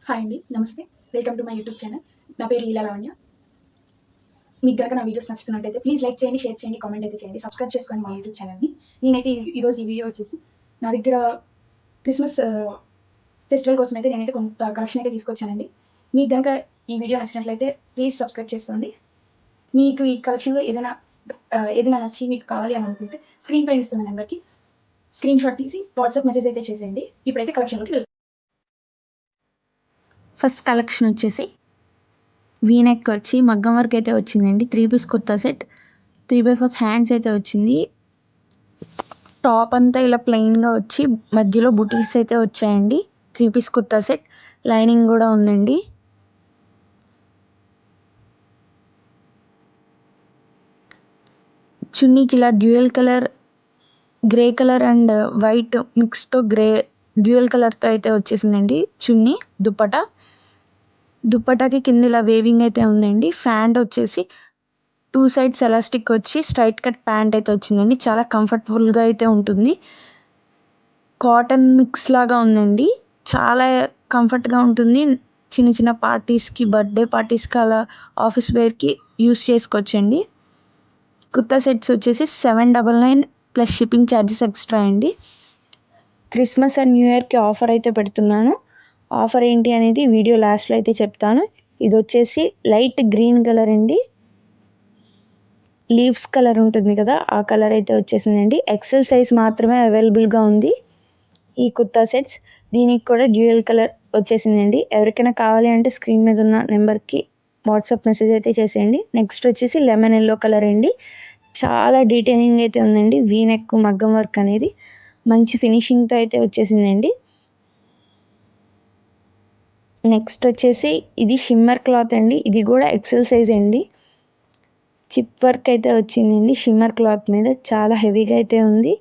Hi అండి, నమస్తే. Welcome to my YouTube channel. నా పేరు లీలా లావణ్య. మీకు కనుక నా వీడియోస్ నచ్చుతున్నట్టయితే ప్లీజ్ లైక్ చేయండి, షేర్ చేయండి, కామెంట్ అయితే చేయండి, సబ్స్క్రైబ్ చేసుకోండి మా యూట్యూబ్ ఛానల్ని. నేనైతే ఈరోజు ఈ వీడియో వచ్చేసి నా దగ్గర క్రిస్మస్ ఫెస్టివల్ కోసం అయితే నేనైతే కొంత కలెక్షన్ అయితే తీసుకొచ్చానండి. మీకు కనుక ఈ వీడియో నచ్చినట్లయితే ప్లీజ్ సబ్స్క్రైబ్ చేసుకోండి. మీకు ఈ కలెక్షన్లో ఏదైనా నచ్చి మీకు కావాలి అని అనుకుంటే స్క్రీన్ పైన ఇస్తున్న నెంబర్కి స్క్రీన్ షాట్ తీసి వాట్సాప్ మెసేజ్ అయితే చేసేయండి. ఇప్పుడైతే కలెక్షన్లోకి వెళ్తాం. ఫస్ట్ కలెక్షన్ వచ్చేసి వీనెక్ వచ్చి మగ్గం వర్క్ అయితే వచ్చిందండి. 3 పీస్ కుర్తా సెట్, 3/4 హ్యాండ్స్ అయితే వచ్చింది. టాప్ అంతా ఇలా ప్లెయిన్గా వచ్చి మధ్యలో బుటీస్ అయితే వచ్చాయండి. 3 పీస్ కుర్తా సెట్, లైనింగ్ కూడా ఉందండి. చున్నీకి ఇలా dual colour grey colour and white మిక్స్తో డ్యూయల్ కలర్తో అయితే వచ్చేసిందండి చున్నీ. దుప్పటాకి కింద ఇలా వేవింగ్ అయితే ఉందండి. ప్యాంట్ వచ్చేసి 2 సైడ్స్ ఎలాస్టిక్ వచ్చి స్ట్రైట్ కట్ ప్యాంట్ అయితే వచ్చిందండి. చాలా కంఫర్టబుల్గా అయితే ఉంటుంది. కాటన్ మిక్స్ లాగా ఉందండి. చాలా కంఫర్ట్గా ఉంటుంది. చిన్న చిన్న పార్టీస్కి, బర్త్డే పార్టీస్కి, అలా ఆఫీస్ వేర్కి యూస్ చేసుకోవచ్చండి. కుర్తా సెట్స్ వచ్చేసి 799 ప్లస్ షిప్పింగ్ ఛార్జెస్ ఎక్స్ట్రా అండి. క్రిస్మస్ అండ్ న్యూ ఇయర్కి ఆఫర్ అయితే పెడుతున్నాను. ఆఫర్ ఏంటి అనేది వీడియో లాస్ట్లో అయితే చెప్తాను. ఇది వచ్చేసి లైట్ గ్రీన్ కలర్ అండి. లీవ్స్ కలర్ ఉంటుంది కదా, ఆ కలర్ అయితే వచ్చేసిందండి. ఎక్సెల్ సైజ్ మాత్రమే అవైలబుల్గా ఉంది ఈ కుర్తా సెట్స్. దీనికి కూడా డ్యూయల్ కలర్ వచ్చేసిందండి. ఎవరికైనా కావాలి అంటే స్క్రీన్ మీద ఉన్న నెంబర్కి వాట్సాప్ మెసేజ్ అయితే చేసేయండి. నెక్స్ట్ వచ్చేసి లెమన్ ఎల్లో కలర్ అండి. చాలా డీటెయిలింగ్ అయితే ఉందండి. వీనెక్ మగ్గం వర్క్ అనేది మంచి ఫినిషింగ్తో అయితే వచ్చేసిందండి. నెక్స్ట్ వచ్చేసి ఇది షిమ్మర్ క్లాత్ అండి. ఇది కూడా ఎక్సెల్ సైజ్ అండి. చిప్ వర్క్ అయితే వచ్చిందండి షిమ్మర్ క్లాత్ మీద. చాలా హెవీగా అయితే ఉంది.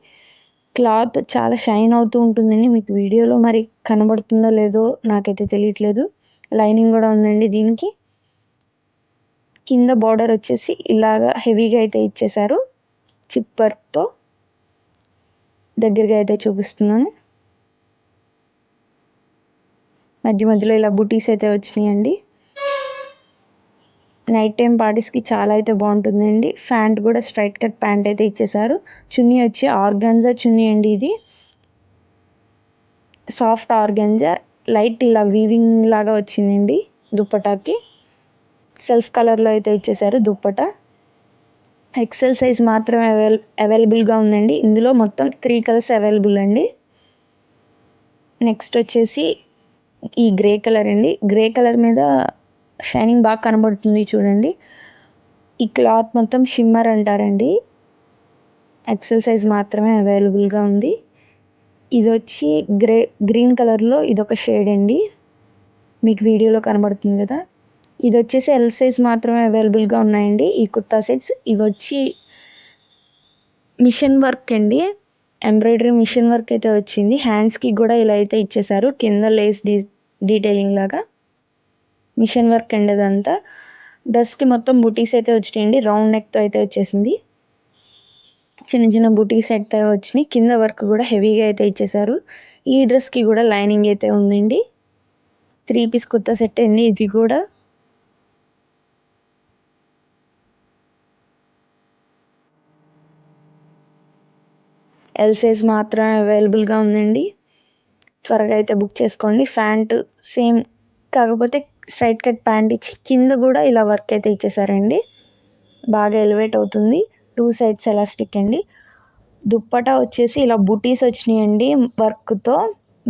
క్లాత్ చాలా షైన్ అవుతూ ఉంటుందండి. మీకు వీడియోలో మరి కనబడుతుందో లేదో నాకైతే తెలియట్లేదు. లైనింగ్ కూడా ఉందండి దీనికి. కింద బార్డర్ వచ్చేసి ఇలాగా హెవీగా అయితే ఇచ్చేసారు చిప్ వర్క్తో. దగ్గరగా అయితే చూపిస్తున్నాను. మధ్యలో ఇలా బుటీస్ అయితే వచ్చినాయండి. నైట్ టైం పార్టీస్కి చాలా అయితే బాగుంటుందండి. ప్యాంట్ కూడా స్ట్రైట్ కట్ ప్యాంట్ అయితే ఇచ్చేసారు. చున్నీ వచ్చి ఆర్గాన్జా చున్నీ అండి. ఇది సాఫ్ట్ ఆర్గాన్జా, లైట్ ఇలా వీవింగ్ లాగా వచ్చిందండి. దుప్పటాకి సెల్ఫ్ కలర్లో అయితే ఇచ్చేసారు దుప్పట. ఎక్సెల్ సైజ్ మాత్రమే అవైలబుల్గా ఉందండి. ఇందులో మొత్తం 3 కలర్స్ అవైలబుల్ అండి. నెక్స్ట్ వచ్చేసి ఈ గ్రే కలర్ అండి. గ్రే కలర్ మీద షైనింగ్ బాగా కనబడుతుంది చూడండి. ఈ క్లాత్ మొత్తం షిమ్మర్ అంటారండి. ఎక్సెల్ సైజ్ మాత్రమే అవైలబుల్గా ఉంది. ఇది వచ్చి గ్రీన్ కలర్లో ఇదొక షేడ్ అండి. మీకు వీడియోలో కనబడుతుంది కదా. ఇది వచ్చేసి ఎల్ సైజ్ మాత్రమే అవైలబుల్గా ఉన్నాయండి ఈ కుర్తా సెట్స్. ఇవి వచ్చి మిషన్ వర్క్ అండి. ఎంబ్రాయిడరీ మిషన్ వర్క్ అయితే వచ్చింది. హ్యాండ్స్కి కూడా ఇలా అయితే ఇచ్చేసారు. కింద లేస్ డీటెయిలింగ్ లాగా మిషన్ వర్క్ అండి అదంతా. డ్రెస్కి మొత్తం బుటీస్ అయితే వచ్చినాయండి. రౌండ్ నెక్తో అయితే వచ్చేసింది. చిన్న చిన్న బుటీస్ అయితే వచ్చినాయి. కింద వర్క్ కూడా హెవీగా అయితే ఇచ్చేసారు. ఈ డ్రెస్కి కూడా లైనింగ్ అయితే ఉందండి. 3 పీస్ కుర్తా సెట్ అండి ఇది కూడా. ఎల్ సైజ్ మాత్రమే అవైలబుల్గా ఉందండి. త్వరగా అయితే బుక్ చేసుకోండి. ప్యాంట్ సేమ్, కాకపోతే స్ట్రైట్ కట్ ప్యాంట్ ఇచ్చి కింద కూడా ఇలా వర్క్ అయితే ఇచ్చేసారండి. బాగా ఎలివేట్ అవుతుంది. 2 సైడ్స్ ఎలాస్టిక్ అండి. దుప్పటా వచ్చేసి ఇలా బూటీస్ వచ్చినాయండి.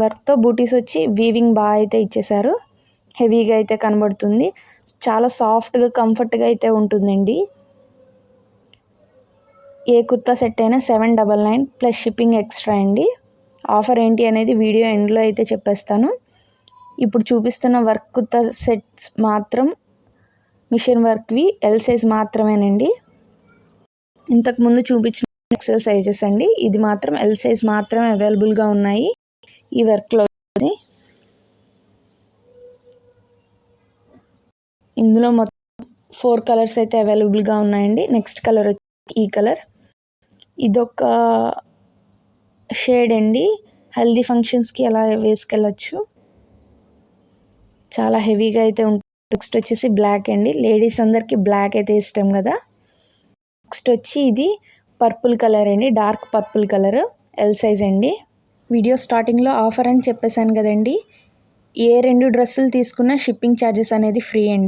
వర్క్తో బూటీస్ వచ్చి వీవింగ్ బాగా అయితే ఇచ్చేసారు. హెవీగా అయితే కనబడుతుంది. చాలా సాఫ్ట్గా కంఫర్ట్గా అయితే ఉంటుందండి. ఏ కుర్తా సెట్ అయినా 799 ప్లస్ షిప్పింగ్ ఎక్స్ట్రా అండి. ఆఫర్ ఏంటి అనేది వీడియో ఎండ్లో అయితే చెప్పేస్తాను. ఇప్పుడు చూపిస్తున్న వర్క్ కుర్తా సెట్స్ మాత్రం మిషన్ వర్క్వి ఎల్ సైజ్ మాత్రమేనండి. ఇంతకుముందు చూపించిన ఎక్సెల్ సైజెస్ అండి. ఇది మాత్రం ఎల్ సైజ్ మాత్రమే అవైలబుల్గా ఉన్నాయి ఈ వర్క్లో. ఇందులో మొత్తం 4 కలర్స్ అయితే అవైలబుల్గా ఉన్నాయండి. నెక్స్ట్ కలర్ వచ్చి ఈ కలర్. ఇదొక షేడ్ అండి. హెల్దీ ఫంక్షన్స్కి అలా వేసుకెళ్ళచ్చు. చాలా హెవీగా అయితే ఉంటుంది. నెక్స్ట్ వచ్చేసి బ్లాక్ అండి, లేడీస్ అందరికీ బ్లాక్ అయితే ఇష్టం కదా. నెక్స్ట్ వచ్చి ఇది పర్పుల్ కలర్ అండి, dark purple colour, L size అండి. వీడియో స్టార్టింగ్లో ఆఫర్ అని చెప్పేశాను కదండి, ఏ 2 డ్రెస్సులు తీసుకున్నా షిప్పింగ్ ఛార్జెస్ అనేది ఫ్రీ అండి.